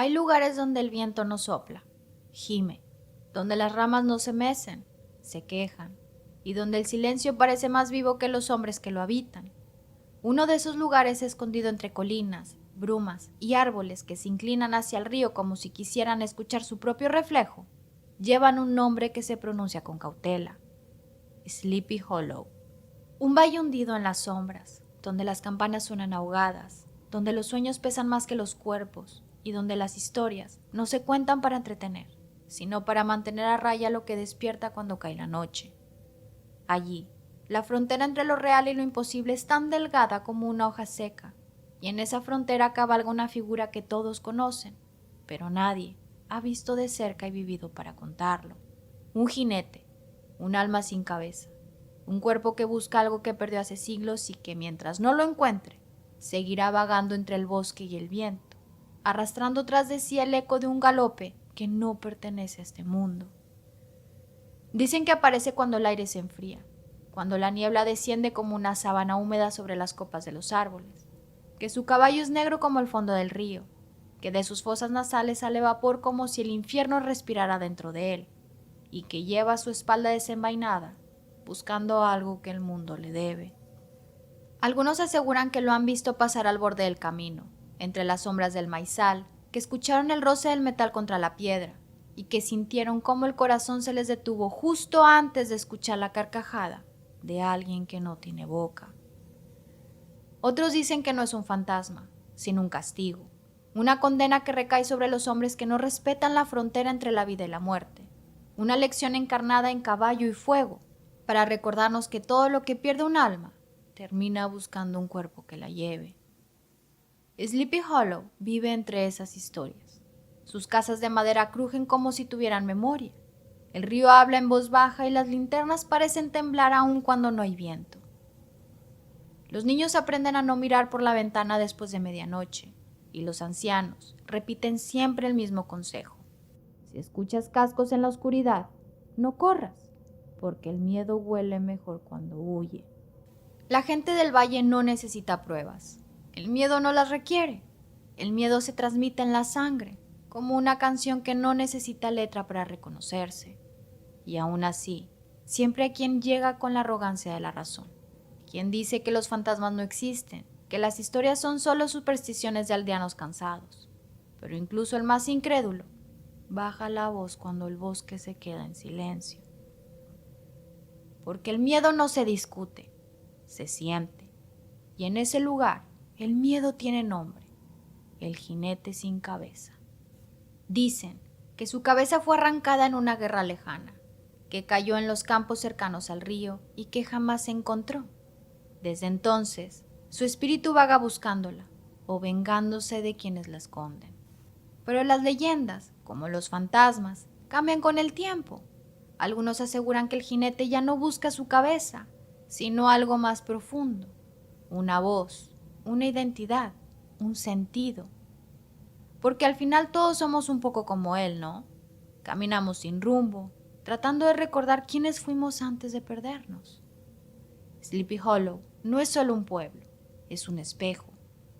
Hay lugares donde el viento no sopla, gime, donde las ramas no se mecen, se quejan, y donde el silencio parece más vivo que los hombres que lo habitan. Uno de esos lugares escondido entre colinas, brumas y árboles que se inclinan hacia el río como si quisieran escuchar su propio reflejo, llevan un nombre que se pronuncia con cautela: Sleepy Hollow. Un valle hundido en las sombras, donde las campanas suenan ahogadas, donde los sueños pesan más que los cuerpos y donde las historias no se cuentan para entretener, sino para mantener a raya lo que despierta cuando cae la noche. Allí, la frontera entre lo real y lo imposible es tan delgada como una hoja seca, y en esa frontera cabalga una figura que todos conocen, pero nadie ha visto de cerca y vivido para contarlo. Un jinete, un alma sin cabeza, un cuerpo que busca algo que perdió hace siglos y que mientras no lo encuentre, seguirá vagando entre el bosque y el viento, arrastrando tras de sí el eco de un galope que no pertenece a este mundo. Dicen que aparece cuando el aire se enfría, cuando la niebla desciende como una sábana húmeda sobre las copas de los árboles, que su caballo es negro como el fondo del río, que de sus fosas nasales sale vapor como si el infierno respirara dentro de él, y que lleva su espalda desenvainada, buscando algo que el mundo le debe. Algunos aseguran que lo han visto pasar al borde del camino, entre las sombras del maizal, que escucharon el roce del metal contra la piedra, y que sintieron cómo el corazón se les detuvo justo antes de escuchar la carcajada de alguien que no tiene boca. Otros dicen que no es un fantasma, sino un castigo, una condena que recae sobre los hombres que no respetan la frontera entre la vida y la muerte, una lección encarnada en caballo y fuego, para recordarnos que todo lo que pierde un alma termina buscando un cuerpo que la lleve. Sleepy Hollow vive entre esas historias. Sus casas de madera crujen como si tuvieran memoria. El río habla en voz baja y las linternas parecen temblar aún cuando no hay viento. Los niños aprenden a no mirar por la ventana después de medianoche, y los ancianos repiten siempre el mismo consejo: si escuchas cascos en la oscuridad, no corras, porque el miedo huele mejor cuando huye. La gente del valle no necesita pruebas. El miedo no las requiere. El miedo se transmite en la sangre, como una canción que no necesita letra para reconocerse. Y aún así, siempre hay quien llega con la arrogancia de la razón, quien dice que los fantasmas no existen, que las historias son solo supersticiones de aldeanos cansados. Pero incluso el más incrédulo baja la voz cuando el bosque se queda en silencio. Porque el miedo no se discute, se siente. Y en ese lugar, el miedo tiene nombre: el jinete sin cabeza. Dicen que su cabeza fue arrancada en una guerra lejana, que cayó en los campos cercanos al río y que jamás se encontró. Desde entonces, su espíritu vaga buscándola o vengándose de quienes la esconden. Pero las leyendas, como los fantasmas, cambian con el tiempo. Algunos aseguran que el jinete ya no busca su cabeza, sino algo más profundo: una voz, una identidad, un sentido. Porque al final todos somos un poco como él, ¿no? Caminamos sin rumbo, tratando de recordar quiénes fuimos antes de perdernos. Sleepy Hollow no es solo un pueblo, es un espejo.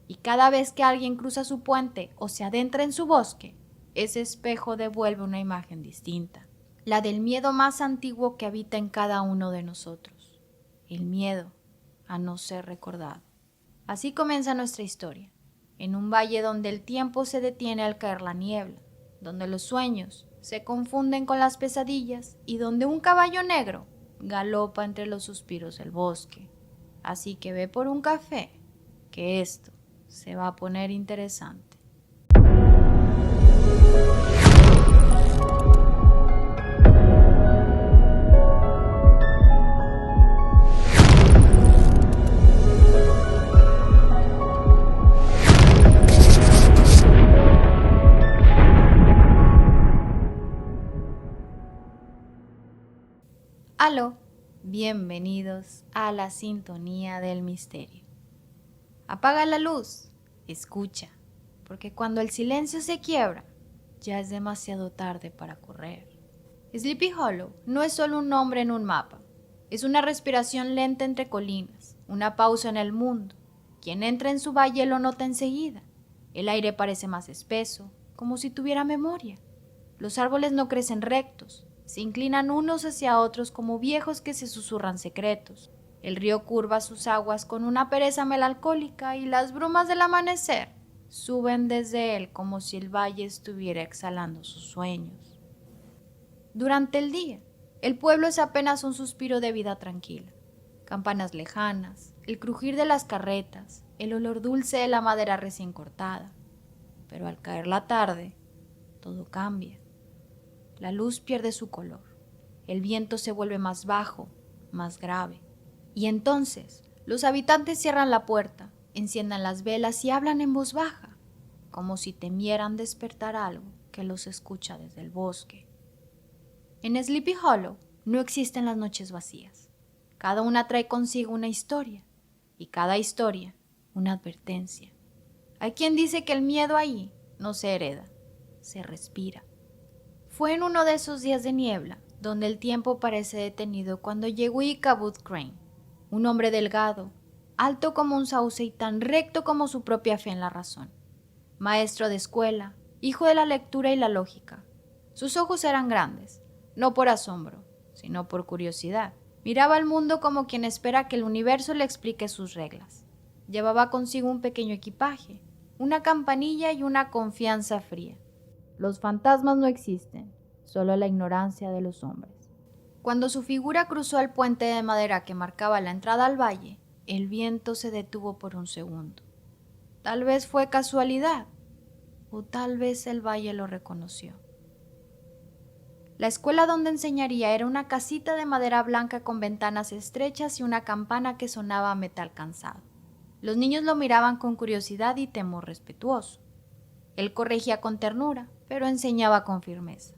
Y cada vez que alguien cruza su puente o se adentra en su bosque, ese espejo devuelve una imagen distinta, la del miedo más antiguo que habita en cada uno de nosotros, el miedo a no ser recordado. Así comienza nuestra historia, en un valle donde el tiempo se detiene al caer la niebla, donde los sueños se confunden con las pesadillas y donde un caballo negro galopa entre los suspiros del bosque. Así que ve por un café, que esto se va a poner interesante. Aló, bienvenidos a la sintonía del misterio. Apaga la luz, escucha, porque cuando el silencio se quiebra, ya es demasiado tarde para correr. Sleepy Hollow no es solo un nombre en un mapa, es una respiración lenta entre colinas, una pausa en el mundo. Quien entra en su valle lo nota enseguida. El aire parece más espeso, como si tuviera memoria. Los árboles no crecen rectos, se inclinan unos hacia otros como viejos que se susurran secretos. El río curva sus aguas con una pereza melancólica y las brumas del amanecer suben desde él como si el valle estuviera exhalando sus sueños. Durante el día, el pueblo es apenas un suspiro de vida tranquila. Campanas lejanas, el crujir de las carretas, el olor dulce de la madera recién cortada. Pero al caer la tarde, todo cambia. La luz pierde su color, el viento se vuelve más bajo, más grave. Y entonces, los habitantes cierran la puerta, enciendan las velas y hablan en voz baja, como si temieran despertar algo que los escucha desde el bosque. En Sleepy Hollow no existen las noches vacías. Cada una trae consigo una historia, y cada historia una advertencia. Hay quien dice que el miedo ahí no se hereda, se respira. Fue en uno de esos días de niebla, donde el tiempo parece detenido, cuando llegó Ichabod Crane, un hombre delgado, alto como un sauce y tan recto como su propia fe en la razón. Maestro de escuela, hijo de la lectura y la lógica. Sus ojos eran grandes, no por asombro, sino por curiosidad. Miraba al mundo como quien espera que el universo le explique sus reglas. Llevaba consigo un pequeño equipaje, una campanilla y una confianza fría. Los fantasmas no existen, solo la ignorancia de los hombres. Cuando su figura cruzó el puente de madera que marcaba la entrada al valle, el viento se detuvo por un segundo. Tal vez fue casualidad, o tal vez el valle lo reconoció. La escuela donde enseñaría era una casita de madera blanca con ventanas estrechas y una campana que sonaba a metal cansado. Los niños lo miraban con curiosidad y temor respetuoso. Él corregía con ternura, pero enseñaba con firmeza.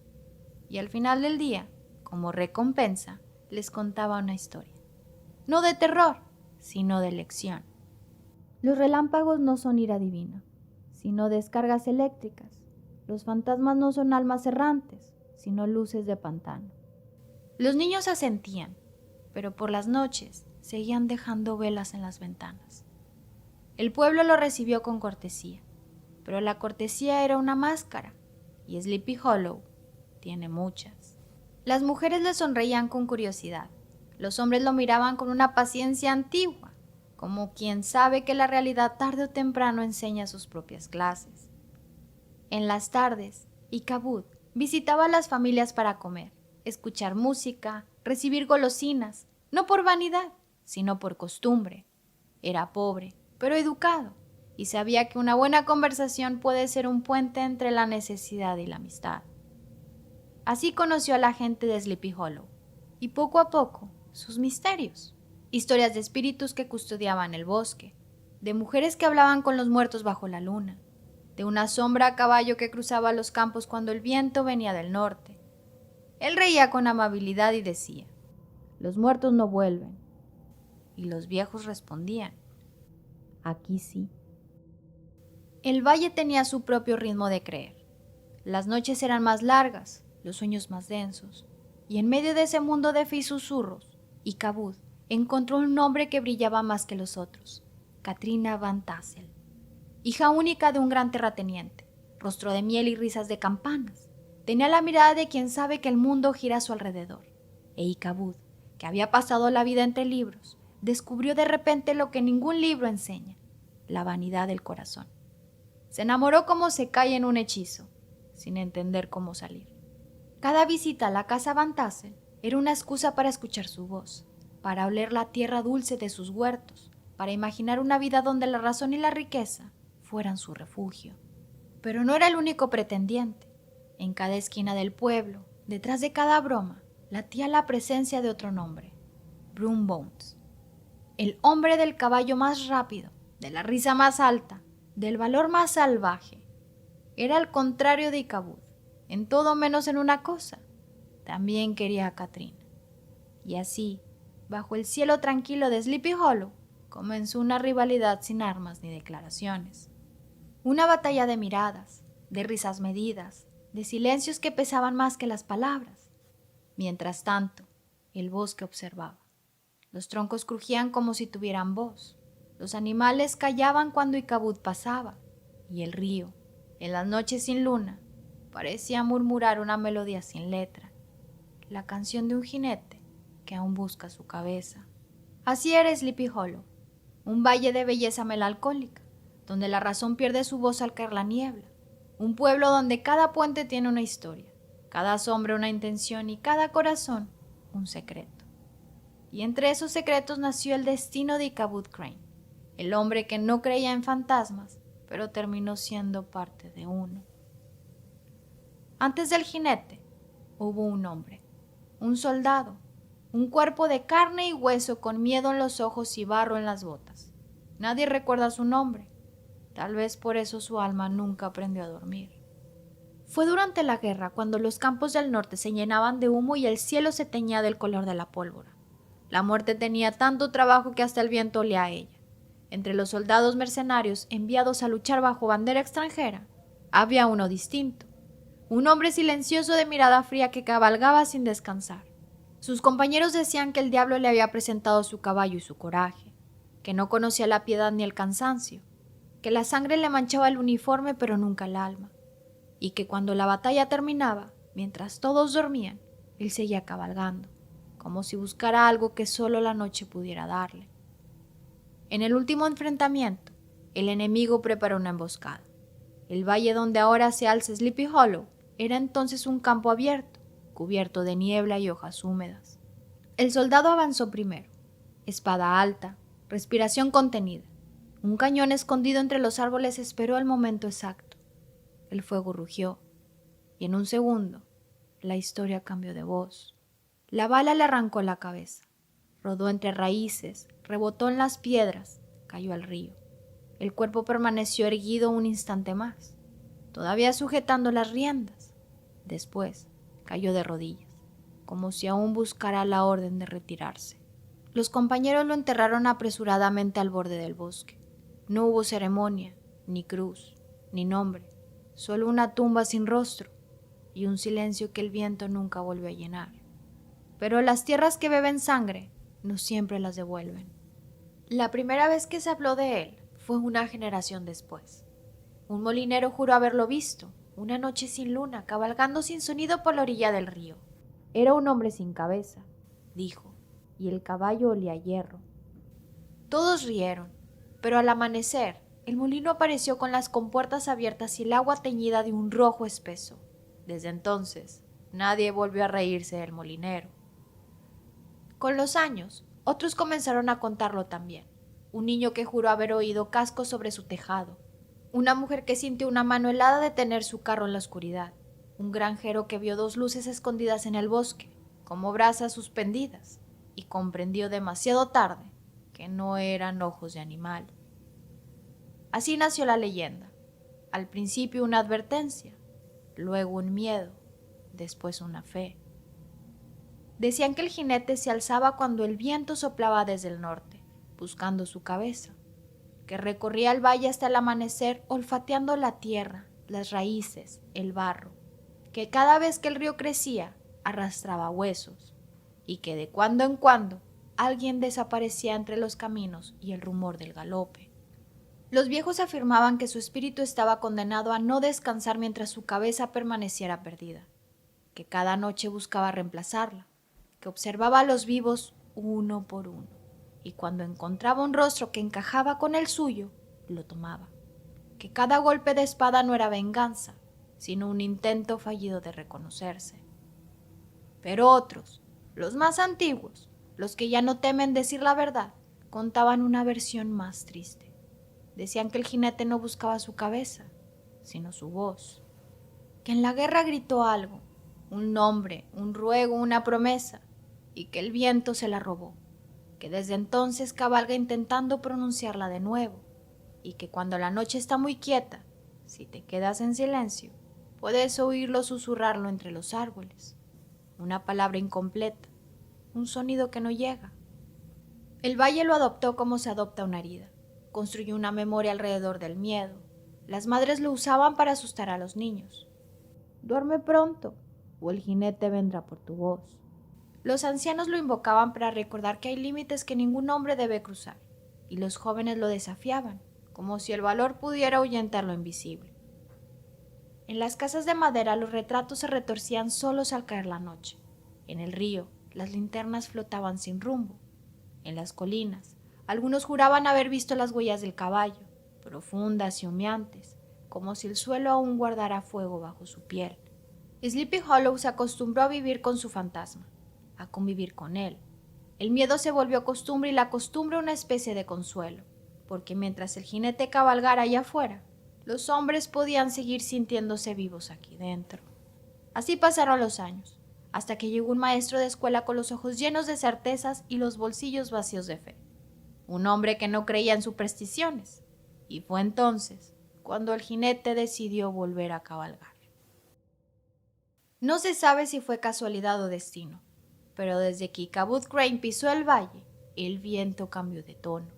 Y al final del día, como recompensa, les contaba una historia. No de terror, sino de lección. Los relámpagos no son ira divina, sino descargas eléctricas. Los fantasmas no son almas errantes, sino luces de pantano. Los niños asentían, pero por las noches seguían dejando velas en las ventanas. El pueblo lo recibió con cortesía, pero la cortesía era una máscara, y Sleepy Hollow tiene muchas. Las mujeres le sonreían con curiosidad, los hombres lo miraban con una paciencia antigua, como quien sabe que la realidad tarde o temprano enseña sus propias clases. En las tardes, Ichabod visitaba a las familias para comer, escuchar música, recibir golosinas, no por vanidad, sino por costumbre. Era pobre, pero educado, y sabía que una buena conversación puede ser un puente entre la necesidad y la amistad. Así conoció a la gente de Sleepy Hollow, y poco a poco, sus misterios. Historias de espíritus que custodiaban el bosque, de mujeres que hablaban con los muertos bajo la luna, de una sombra a caballo que cruzaba los campos cuando el viento venía del norte. Él reía con amabilidad y decía: «Los muertos no vuelven». Y los viejos respondían: «Aquí sí». El valle tenía su propio ritmo de creer. Las noches eran más largas, los sueños más densos, y en medio de ese mundo de fe y susurros, Ichabod encontró un hombre que brillaba más que los otros: Katrina Van Tassel, hija única de un gran terrateniente, rostro de miel y risas de campanas. Tenía la mirada de quien sabe que el mundo gira a su alrededor. E Ichabod, que había pasado la vida entre libros, descubrió de repente lo que ningún libro enseña: la vanidad del corazón. Se enamoró como se cae en un hechizo, sin entender cómo salir. Cada visita a la casa Van Tassel era una excusa para escuchar su voz, para oler la tierra dulce de sus huertos, para imaginar una vida donde la razón y la riqueza fueran su refugio. Pero no era el único pretendiente. En cada esquina del pueblo, detrás de cada broma, latía la presencia de otro nombre: Brum Bones. El hombre del caballo más rápido, de la risa más alta, del valor más salvaje. Era al contrario de Ichabod, en todo menos en una cosa: también quería a Katrina. Y así, bajo el cielo tranquilo de Sleepy Hollow, comenzó una rivalidad sin armas ni declaraciones. Una batalla de miradas, de risas medidas, de silencios que pesaban más que las palabras. Mientras tanto, el bosque observaba. Los troncos crujían como si tuvieran voz. Los animales callaban cuando Ichabod pasaba. Y el río, En las noches sin luna, parecía murmurar una melodía sin letra, la canción de un jinete que aún busca su cabeza. Así era Sleepy Hollow, un valle de belleza melancólica, donde la razón pierde su voz al caer la niebla, un pueblo donde cada puente tiene una historia, cada sombra una intención y cada corazón un secreto. Y entre esos secretos nació el destino de Ichabod Crane, el hombre que no creía en fantasmas, pero terminó siendo parte de uno. Antes del jinete, hubo un hombre, un soldado, un cuerpo de carne y hueso con miedo en los ojos y barro en las botas. Nadie recuerda su nombre, tal vez por eso su alma nunca aprendió a dormir. Fue durante la guerra cuando los campos del norte se llenaban de humo y el cielo se teñía del color de la pólvora. La muerte tenía tanto trabajo que hasta el viento olía a ella. Entre los soldados mercenarios enviados a luchar bajo bandera extranjera, había uno distinto, un hombre silencioso de mirada fría que cabalgaba sin descansar. Sus compañeros decían que el diablo le había presentado su caballo y su coraje, que no conocía la piedad ni el cansancio, que la sangre le manchaba el uniforme pero nunca el alma, y que cuando la batalla terminaba, mientras todos dormían, él seguía cabalgando, como si buscara algo que solo la noche pudiera darle. En el último enfrentamiento, el enemigo preparó una emboscada. El valle donde ahora se alza Sleepy Hollow era entonces un campo abierto, cubierto de niebla y hojas húmedas. El soldado avanzó primero, espada alta, respiración contenida. Un cañón escondido entre los árboles esperó el momento exacto. El fuego rugió, y en un segundo, la historia cambió de voz. La bala le arrancó la cabeza, rodó entre raíces, rebotó en las piedras, cayó al río. El cuerpo permaneció erguido un instante más, todavía sujetando las riendas. Después, cayó de rodillas, como si aún buscara la orden de retirarse. Los compañeros lo enterraron apresuradamente al borde del bosque. No hubo ceremonia, ni cruz, ni nombre, solo una tumba sin rostro y un silencio que el viento nunca volvió a llenar. Pero las tierras que beben sangre no siempre las devuelven. La primera vez que se habló de él fue una generación después. Un molinero juró haberlo visto, una noche sin luna, cabalgando sin sonido por la orilla del río. Era un hombre sin cabeza, dijo, y el caballo olía a hierro. Todos rieron, pero al amanecer, el molino apareció con las compuertas abiertas y el agua teñida de un rojo espeso. Desde entonces, nadie volvió a reírse del molinero. Con los años, otros comenzaron a contarlo también. Un niño que juró haber oído cascos sobre su tejado. Una mujer que sintió una mano helada detener su carro en la oscuridad. Un granjero que vio dos luces escondidas en el bosque, como brasas suspendidas, y comprendió demasiado tarde que no eran ojos de animal. Así nació la leyenda. Al principio una advertencia, luego un miedo, después una fe. Decían que el jinete se alzaba cuando el viento soplaba desde el norte, buscando su cabeza, que recorría el valle hasta el amanecer olfateando la tierra, las raíces, el barro, que cada vez que el río crecía arrastraba huesos, y que de cuando en cuando alguien desaparecía entre los caminos y el rumor del galope. Los viejos afirmaban que su espíritu estaba condenado a no descansar mientras su cabeza permaneciera perdida, que cada noche buscaba reemplazarla, que observaba a los vivos uno por uno, y cuando encontraba un rostro que encajaba con el suyo, lo tomaba, que cada golpe de espada no era venganza, sino un intento fallido de reconocerse. Pero otros, los más antiguos, los que ya no temen decir la verdad, contaban una versión más triste. Decían que el jinete no buscaba su cabeza, sino su voz, que en la guerra gritó algo, un nombre, un ruego, una promesa, y que el viento se la robó, que desde entonces cabalga intentando pronunciarla de nuevo, y que cuando la noche está muy quieta, si te quedas en silencio, puedes oírlo susurrarlo entre los árboles, una palabra incompleta, un sonido que no llega. El valle lo adoptó como se adopta una herida. Construyó una memoria alrededor del miedo. Las madres lo usaban para asustar a los niños. Duerme pronto, o el jinete vendrá por tu voz. Los ancianos lo invocaban para recordar que hay límites que ningún hombre debe cruzar, y los jóvenes lo desafiaban, como si el valor pudiera ahuyentar lo invisible. En las casas de madera los retratos se retorcían solos al caer la noche. En el río, las linternas flotaban sin rumbo. En las colinas, algunos juraban haber visto las huellas del caballo, profundas y humeantes, como si el suelo aún guardara fuego bajo su piel. Sleepy Hollow se acostumbró a vivir con su fantasma, a convivir con él. El miedo se volvió costumbre y la costumbre una especie de consuelo, porque mientras el jinete cabalgara allá afuera, los hombres podían seguir sintiéndose vivos aquí dentro. Así pasaron los años, hasta que llegó un maestro de escuela con los ojos llenos de certezas y los bolsillos vacíos de fe. Un hombre que no creía en supersticiones. Y fue entonces cuando el jinete decidió volver a cabalgar. No se sabe si fue casualidad o destino, pero desde que Ichabod Crane pisó el valle, el viento cambió de tono.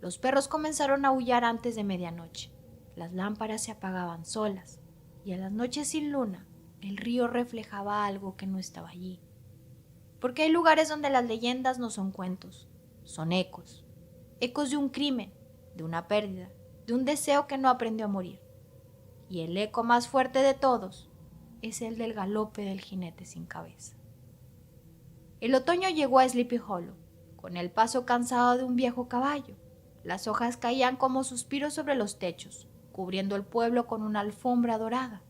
Los perros comenzaron a aullar antes de medianoche. Las lámparas se apagaban solas, y a las noches sin luna, el río reflejaba algo que no estaba allí. Porque hay lugares donde las leyendas no son cuentos, son ecos. Ecos de un crimen, de una pérdida, de un deseo que no aprendió a morir. Y el eco más fuerte de todos es el del galope del jinete sin cabeza. El otoño llegó a Sleepy Hollow, con el paso cansado de un viejo caballo. Las hojas caían como suspiros sobre los techos, cubriendo el pueblo con una alfombra dorada.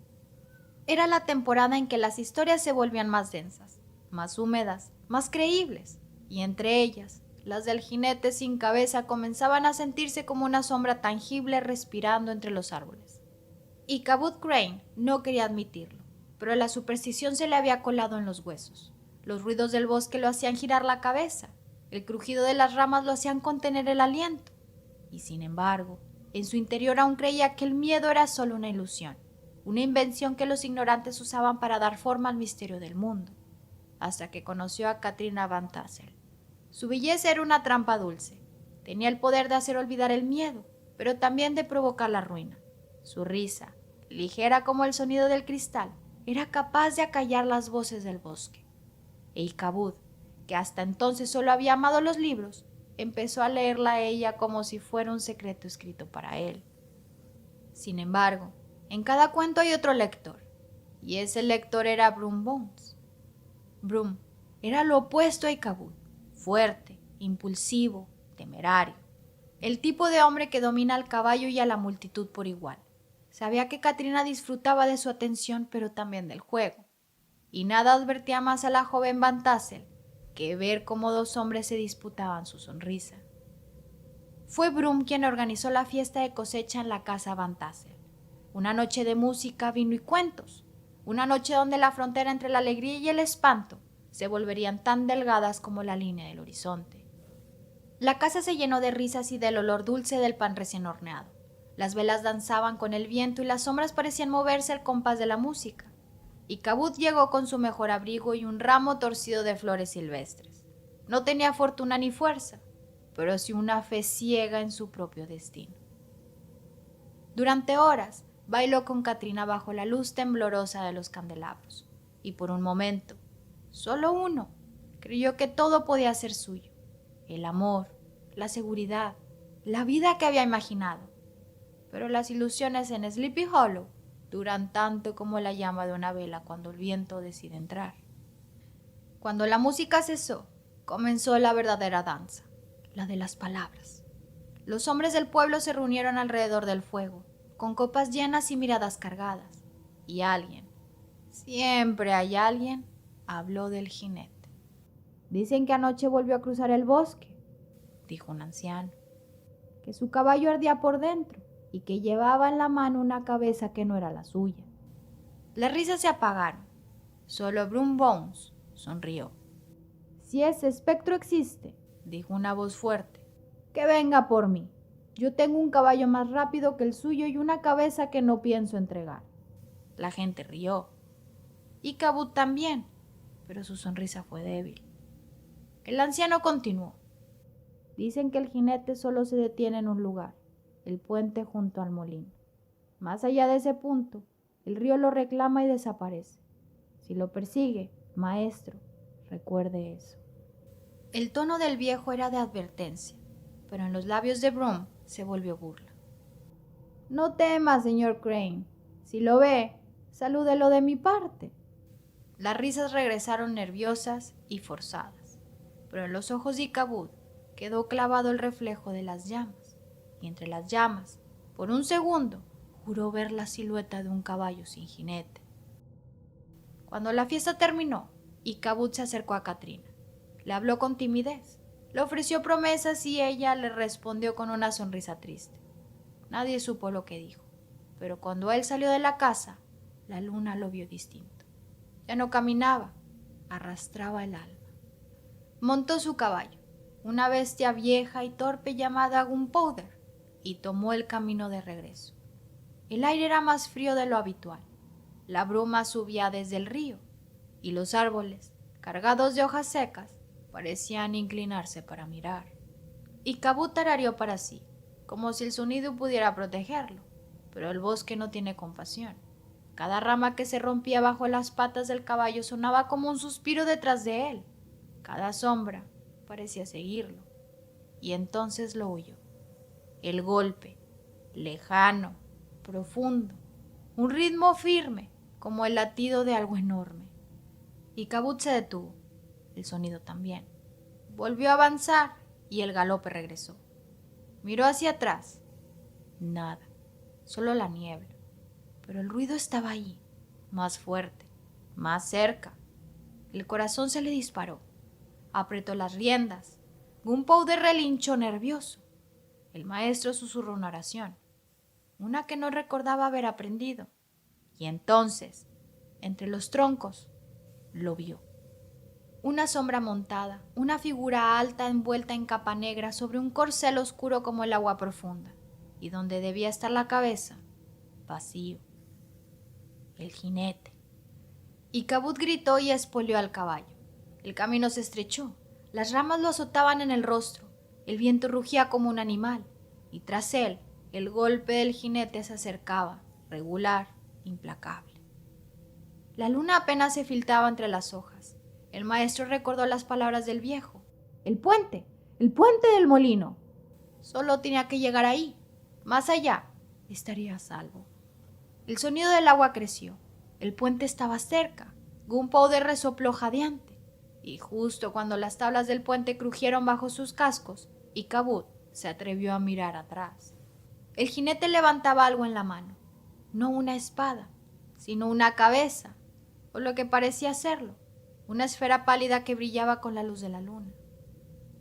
Era la temporada en que las historias se volvían más densas, más húmedas, más creíbles, y entre ellas, las del jinete sin cabeza comenzaban a sentirse como una sombra tangible respirando entre los árboles. Ichabod Crane no quería admitirlo, pero la superstición se le había colado en los huesos. Los ruidos del bosque lo hacían girar la cabeza, el crujido de las ramas lo hacían contener el aliento. Y sin embargo, en su interior aún creía que el miedo era solo una ilusión, una invención que los ignorantes usaban para dar forma al misterio del mundo, hasta que conoció a Katrina Van Tassel. Su belleza era una trampa dulce, tenía el poder de hacer olvidar el miedo, pero también de provocar la ruina. Su risa, ligera como el sonido del cristal, era capaz de acallar las voces del bosque. E Ichabod, que hasta entonces solo había amado los libros, empezó a leerla a ella como si fuera un secreto escrito para él. Sin embargo, en cada cuento hay otro lector, y ese lector era Brum Bones. Brum era lo opuesto a Ichabod, fuerte, impulsivo, temerario. El tipo de hombre que domina al caballo y a la multitud por igual. Sabía que Katrina disfrutaba de su atención, pero también del juego. Y nada advertía más a la joven Van Tassel que ver cómo dos hombres se disputaban su sonrisa. Fue Brum quien organizó la fiesta de cosecha en la casa Van Tassel. Una noche de música, vino y cuentos. Una noche donde la frontera entre la alegría y el espanto se volverían tan delgadas como la línea del horizonte. La casa se llenó de risas y del olor dulce del pan recién horneado. Las velas danzaban con el viento y las sombras parecían moverse al compás de la música. Ichabod llegó con su mejor abrigo y un ramo torcido de flores silvestres. No tenía fortuna ni fuerza, pero sí una fe ciega en su propio destino. Durante horas bailó con Katrina bajo la luz temblorosa de los candelabros, y por un momento, solo uno, creyó que todo podía ser suyo: el amor, la seguridad, la vida que había imaginado. Pero las ilusiones en Sleepy Hollow duran tanto como la llama de una vela cuando el viento decide entrar. Cuando la música cesó, comenzó la verdadera danza, la de las palabras. Los hombres del pueblo se reunieron alrededor del fuego, con copas llenas y miradas cargadas, y alguien, siempre hay alguien, habló del jinete. Dicen que anoche volvió a cruzar el bosque, dijo un anciano, que su caballo ardía por dentro y que llevaba en la mano una cabeza que no era la suya. Las risas se apagaron. Solo Brum Bones sonrió. Si ese espectro existe, dijo una voz fuerte, que venga por mí. Yo tengo un caballo más rápido que el suyo y una cabeza que no pienso entregar. La gente rió. Ichabod también, pero su sonrisa fue débil. El anciano continuó. Dicen que el jinete solo se detiene en un lugar, el puente junto al molino. Más allá de ese punto, el río lo reclama y desaparece. Si lo persigue, maestro, recuerde eso. El tono del viejo era de advertencia, pero en los labios de Brum se volvió burla. No tema, señor Crane. Si lo ve, Salúdelo de mi parte. Las risas regresaron nerviosas y forzadas, pero en los ojos de Icabod quedó clavado el reflejo de las llamas, y entre las llamas, por un segundo, juró ver la silueta de un caballo sin jinete. Cuando la fiesta terminó, Icabod se acercó a Katrina. Le habló con timidez, le ofreció promesas y ella le respondió con una sonrisa triste. Nadie supo lo que dijo, pero cuando él salió de la casa, la luna lo vio distinto. Ya no caminaba, arrastraba el alma. Montó su caballo, una bestia vieja y torpe llamada Gunpowder, y tomó el camino de regreso. El aire era más frío de lo habitual. La bruma subía desde el río, y los árboles, cargados de hojas secas, parecían inclinarse para mirar. Icabod tarareó para sí, como si el sonido pudiera protegerlo, pero el bosque no tiene compasión. Cada rama que se rompía bajo las patas del caballo sonaba como un suspiro detrás de él. Cada sombra parecía seguirlo. Y entonces lo oyó. El golpe, lejano, profundo, un ritmo firme, como el latido de algo enorme. Icabod se detuvo, el sonido también. Volvió a avanzar y el galope regresó. Miró hacia atrás. Nada, solo la niebla. Pero el ruido estaba ahí, más fuerte, más cerca. El corazón se le disparó. Apretó las riendas. Gunpowder relinchó nervioso. El maestro susurró una oración, una que no recordaba haber aprendido. Y entonces, entre los troncos, lo vio. Una sombra montada, una figura alta envuelta en capa negra sobre un corcel oscuro como el agua profunda, y donde debía estar la cabeza, vacío. El jinete. Icabod gritó y espoleó al caballo. El camino se estrechó, las ramas lo azotaban en el rostro, el viento rugía como un animal, y tras él, el golpe del jinete se acercaba, regular, implacable. La luna apenas se filtraba entre las hojas. El maestro recordó las palabras del viejo. El puente del molino. Solo tenía que llegar ahí. Más allá, estaría a salvo. El sonido del agua creció. El puente estaba cerca. Gunpowder resopló jadeante. Y justo cuando las tablas del puente crujieron bajo sus cascos, Icabod se atrevió a mirar atrás. El jinete levantaba algo en la mano. No una espada, sino una cabeza, o lo que parecía serlo, una esfera pálida que brillaba con la luz de la luna.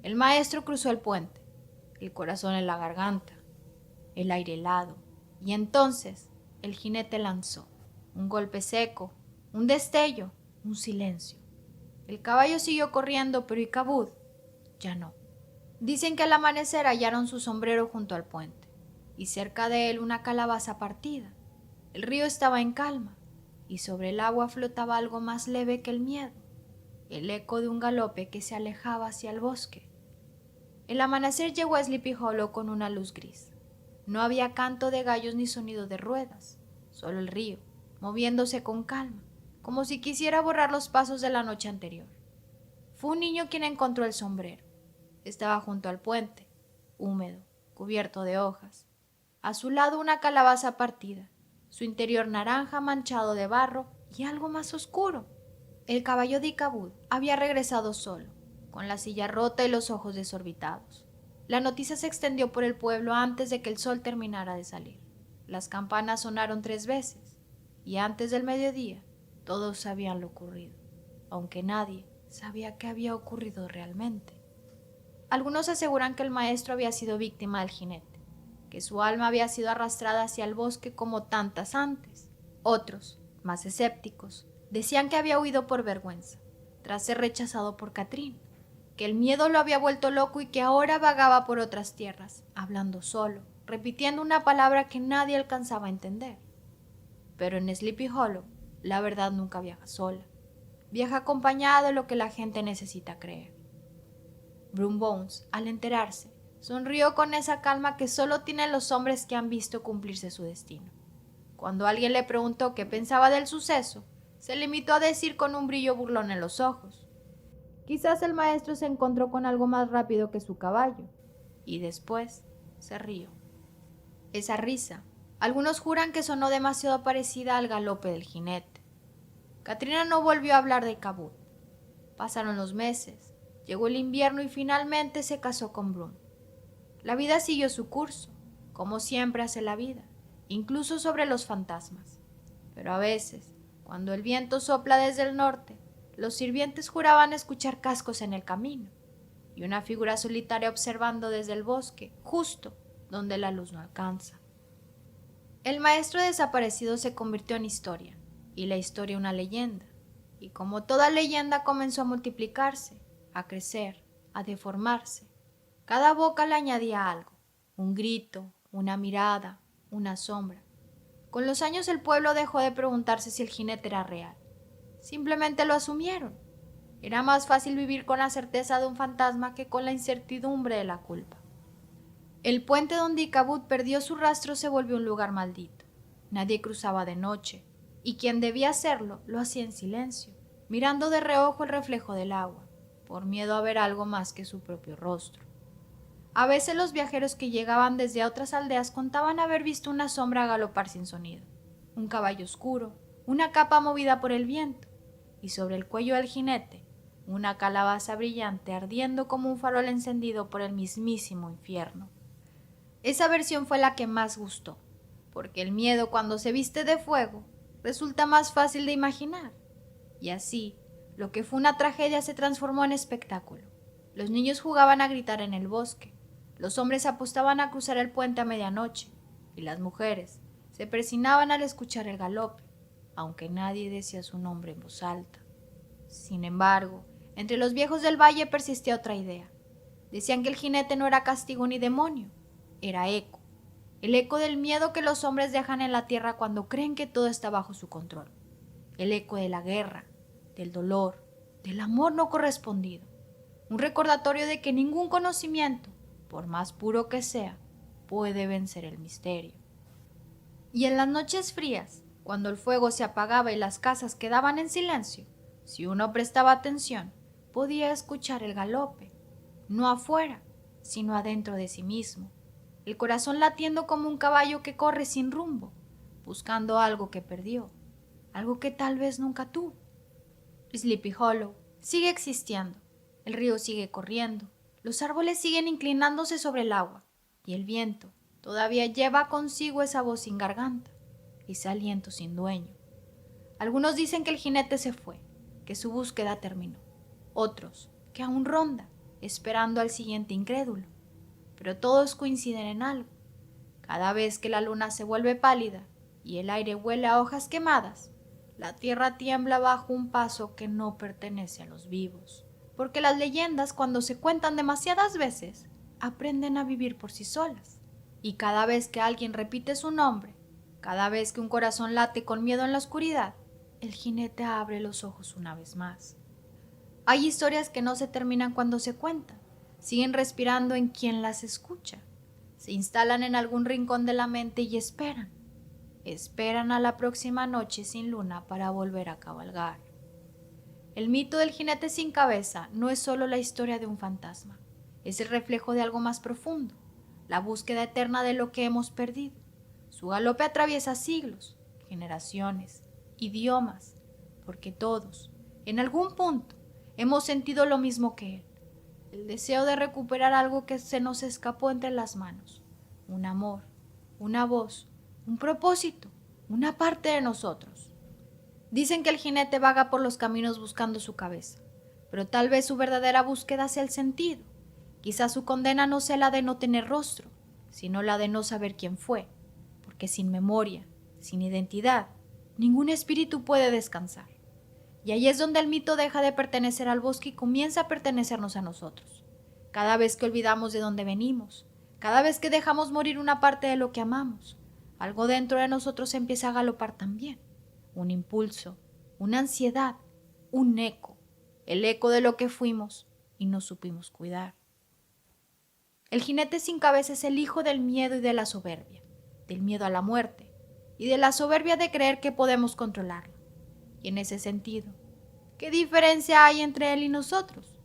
El maestro cruzó el puente, el corazón en la garganta, el aire helado, y entonces el jinete lanzó un golpe seco, un destello, un silencio. El caballo siguió corriendo, pero Icabod ya no. Dicen que al amanecer hallaron su sombrero junto al puente, y cerca de él una calabaza partida. El río estaba en calma, y sobre el agua flotaba algo más leve que el miedo, el eco de un galope que se alejaba hacia el bosque. El amanecer llegó a Sleepy Hollow con una luz gris. No había canto de gallos ni sonido de ruedas, solo el río, moviéndose con calma, como si quisiera borrar los pasos de la noche anterior. Fue un niño quien encontró el sombrero. Estaba junto al puente, húmedo, cubierto de hojas. A su lado una calabaza partida, su interior naranja manchado de barro y algo más oscuro. El caballo de Icabod había regresado solo, con la silla rota y los ojos desorbitados. La noticia se extendió por el pueblo antes de que el sol terminara de salir. Las campanas sonaron 3 veces, y antes del mediodía todos sabían lo ocurrido, aunque nadie sabía qué había ocurrido realmente. Algunos aseguran que el maestro había sido víctima del jinete, que su alma había sido arrastrada hacia el bosque como tantas antes. Otros, más escépticos, decían que había huido por vergüenza, tras ser rechazado por Catrín, que el miedo lo había vuelto loco y que ahora vagaba por otras tierras, hablando solo, repitiendo una palabra que nadie alcanzaba a entender. Pero en Sleepy Hollow, la verdad nunca viaja sola. Viaja acompañada de lo que la gente necesita creer. Broom Bones, al enterarse, sonrió con esa calma que solo tienen los hombres que han visto cumplirse su destino. Cuando alguien le preguntó qué pensaba del suceso, se limitó a decir con un brillo burlón en los ojos: quizás el maestro se encontró con algo más rápido que su caballo. Y después se rió. Esa risa Algunos juran que sonó demasiado parecida al galope del jinete. Katrina no volvió a hablar de Cabot. Pasaron los meses, llegó el invierno y finalmente se casó con Brun. La vida siguió su curso, como siempre hace la vida, incluso sobre los fantasmas. Pero a veces, cuando el viento sopla desde el norte, los sirvientes juraban escuchar cascos en el camino y una figura solitaria observando desde el bosque, justo donde la luz no alcanza. El maestro desaparecido se convirtió en historia, y la historia una leyenda, y como toda leyenda comenzó a multiplicarse, a crecer, a deformarse. Cada boca le añadía algo, un grito, una mirada, una sombra. Con los años el pueblo dejó de preguntarse si el jinete era real. Simplemente lo asumieron. Era más fácil vivir con la certeza de un fantasma que con la incertidumbre de la culpa. El puente donde Icabod perdió su rastro se volvió un lugar maldito. Nadie cruzaba de noche, y quien debía hacerlo lo hacía en silencio, mirando de reojo el reflejo del agua, por miedo a ver algo más que su propio rostro. A veces los viajeros que llegaban desde otras aldeas contaban haber visto una sombra galopar sin sonido, un caballo oscuro, una capa movida por el viento, y sobre el cuello del jinete, una calabaza brillante ardiendo como un farol encendido por el mismísimo infierno. Esa versión fue la que más gustó, porque el miedo cuando se viste de fuego resulta más fácil de imaginar. Y así, lo que fue una tragedia se transformó en espectáculo. Los niños jugaban a gritar en el bosque, los hombres apostaban a cruzar el puente a medianoche, y las mujeres se persinaban al escuchar el galope, aunque nadie decía su nombre en voz alta. Sin embargo, entre los viejos del valle persistía otra idea. Decían que el jinete no era castigo ni demonio, era eco, el eco del miedo que los hombres dejan en la tierra cuando creen que todo está bajo su control, el eco de la guerra, del dolor, del amor no correspondido, un recordatorio de que ningún conocimiento, por más puro que sea, puede vencer el misterio. Y en las noches frías, cuando el fuego se apagaba y las casas quedaban en silencio, si uno prestaba atención, podía escuchar el galope, no afuera, sino adentro de sí mismo, el corazón latiendo como un caballo que corre sin rumbo, buscando algo que perdió, algo que tal vez nunca tuvo. Sleepy Hollow sigue existiendo, el río sigue corriendo, los árboles siguen inclinándose sobre el agua, y el viento todavía lleva consigo esa voz sin garganta, ese aliento sin dueño. Algunos dicen que el jinete se fue, que su búsqueda terminó. Otros, que aún ronda, esperando al siguiente incrédulo. Pero todos coinciden en algo. Cada vez que la luna se vuelve pálida y el aire huele a hojas quemadas, la tierra tiembla bajo un paso que no pertenece a los vivos. Porque las leyendas, cuando se cuentan demasiadas veces, aprenden a vivir por sí solas. Y cada vez que alguien repite su nombre, cada vez que un corazón late con miedo en la oscuridad, el jinete abre los ojos una vez más. Hay historias que no se terminan cuando se cuentan, siguen respirando en quien las escucha, se instalan en algún rincón de la mente y esperan a la próxima noche sin luna para volver a cabalgar. El mito del jinete sin cabeza no es solo la historia de un fantasma, es el reflejo de algo más profundo, la búsqueda eterna de lo que hemos perdido. Su galope atraviesa siglos, generaciones, idiomas, porque todos, en algún punto, hemos sentido lo mismo que él, el deseo de recuperar algo que se nos escapó entre las manos, un amor, una voz, un propósito, una parte de nosotros. Dicen que el jinete vaga por los caminos buscando su cabeza, pero tal vez su verdadera búsqueda sea el sentido. Quizás su condena no sea la de no tener rostro, sino la de no saber quién fue, porque sin memoria, sin identidad, ningún espíritu puede descansar. Y ahí es donde el mito deja de pertenecer al bosque y comienza a pertenecernos a nosotros. Cada vez que olvidamos de dónde venimos, cada vez que dejamos morir una parte de lo que amamos, algo dentro de nosotros empieza a galopar también. Un impulso, una ansiedad, un eco, el eco de lo que fuimos y no supimos cuidar. El jinete sin cabeza es el hijo del miedo y de la soberbia, del miedo a la muerte y de la soberbia de creer que podemos controlarlo. Y en ese sentido, ¿qué diferencia hay entre él y nosotros?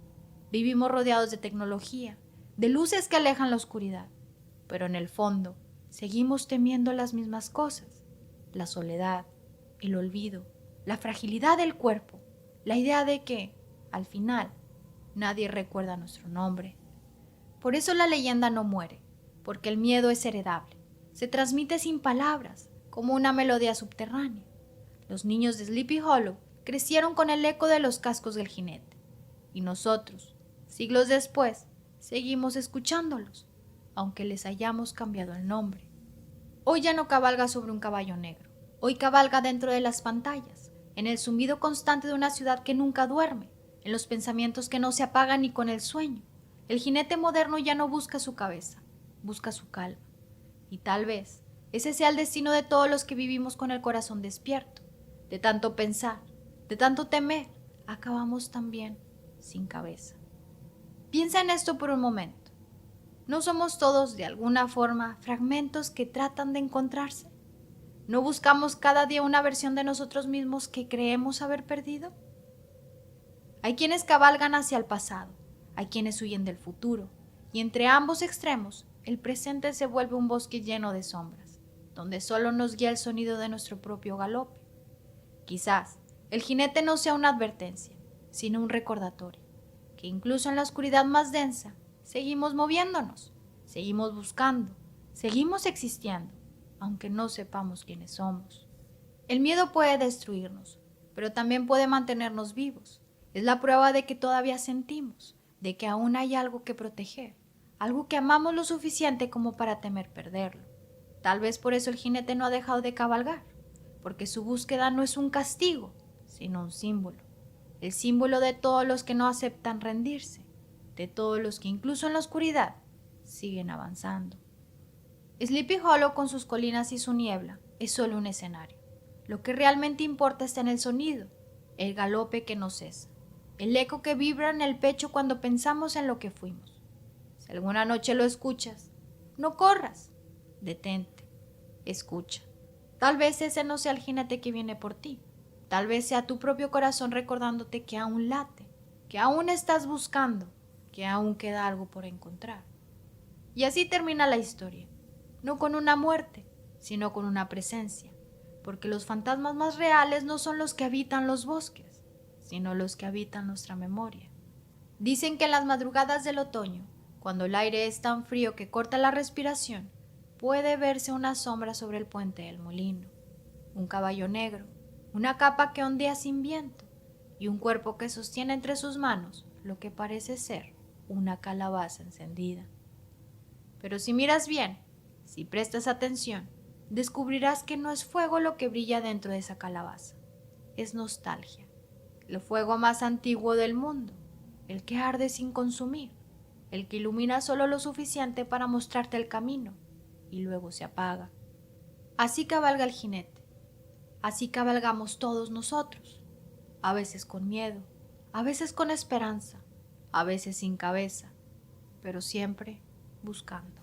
Vivimos rodeados de tecnología, de luces que alejan la oscuridad, pero en el fondo seguimos temiendo las mismas cosas: la soledad, el olvido, la fragilidad del cuerpo, la idea de que, al final, nadie recuerda nuestro nombre. Por eso la leyenda no muere, porque el miedo es heredable, se transmite sin palabras, como una melodía subterránea. Los niños de Sleepy Hollow crecieron con el eco de los cascos del jinete, y nosotros, siglos después, seguimos escuchándolos, aunque les hayamos cambiado el nombre. Hoy ya no cabalga sobre un caballo negro, hoy cabalga dentro de las pantallas, en el zumbido constante de una ciudad que nunca duerme, en los pensamientos que no se apagan ni con el sueño. El jinete moderno ya no busca su cabeza, busca su calma. Y tal vez ese sea el destino de todos los que vivimos con el corazón despierto. De tanto pensar, de tanto temer, acabamos también sin cabeza. Piensa en esto por un momento. ¿No somos todos, de alguna forma, fragmentos que tratan de encontrarse? ¿No buscamos cada día una versión de nosotros mismos que creemos haber perdido? Hay quienes cabalgan hacia el pasado, hay quienes huyen del futuro, y entre ambos extremos, el presente se vuelve un bosque lleno de sombras, donde solo nos guía el sonido de nuestro propio galope. Quizás el jinete no sea una advertencia, sino un recordatorio, que incluso en la oscuridad más densa, seguimos moviéndonos, seguimos buscando, seguimos existiendo, aunque no sepamos quiénes somos. El miedo puede destruirnos, pero también puede mantenernos vivos. Es la prueba de que todavía sentimos, de que aún hay algo que proteger, algo que amamos lo suficiente como para temer perderlo. Tal vez por eso el jinete no ha dejado de cabalgar, porque su búsqueda no es un castigo, sino un símbolo. El símbolo de todos los que no aceptan rendirse, de todos los que incluso en la oscuridad siguen avanzando. Sleepy Hollow, con sus colinas y su niebla, es solo un escenario. Lo que realmente importa está en el sonido, el galope que no cesa, el eco que vibra en el pecho cuando pensamos en lo que fuimos. Si alguna noche lo escuchas, no corras, detente, escucha. Tal vez ese no sea el jinete que viene por ti, tal vez sea tu propio corazón recordándote que aún late, que aún estás buscando, que aún queda algo por encontrar. Y así termina la historia. No con una muerte, sino con una presencia, porque los fantasmas más reales no son los que habitan los bosques, sino los que habitan nuestra memoria. Dicen que en las madrugadas del otoño, cuando el aire es tan frío que corta la respiración, puede verse una sombra sobre el puente del molino, un caballo negro, una capa que ondea sin viento y un cuerpo que sostiene entre sus manos lo que parece ser una calabaza encendida. Pero si miras bien, si prestas atención, descubrirás que no es fuego lo que brilla dentro de esa calabaza, es nostalgia, el fuego más antiguo del mundo, el que arde sin consumir, el que ilumina solo lo suficiente para mostrarte el camino y luego se apaga. Así cabalga el jinete, así cabalgamos todos nosotros, a veces con miedo, a veces con esperanza, a veces sin cabeza, pero siempre buscando.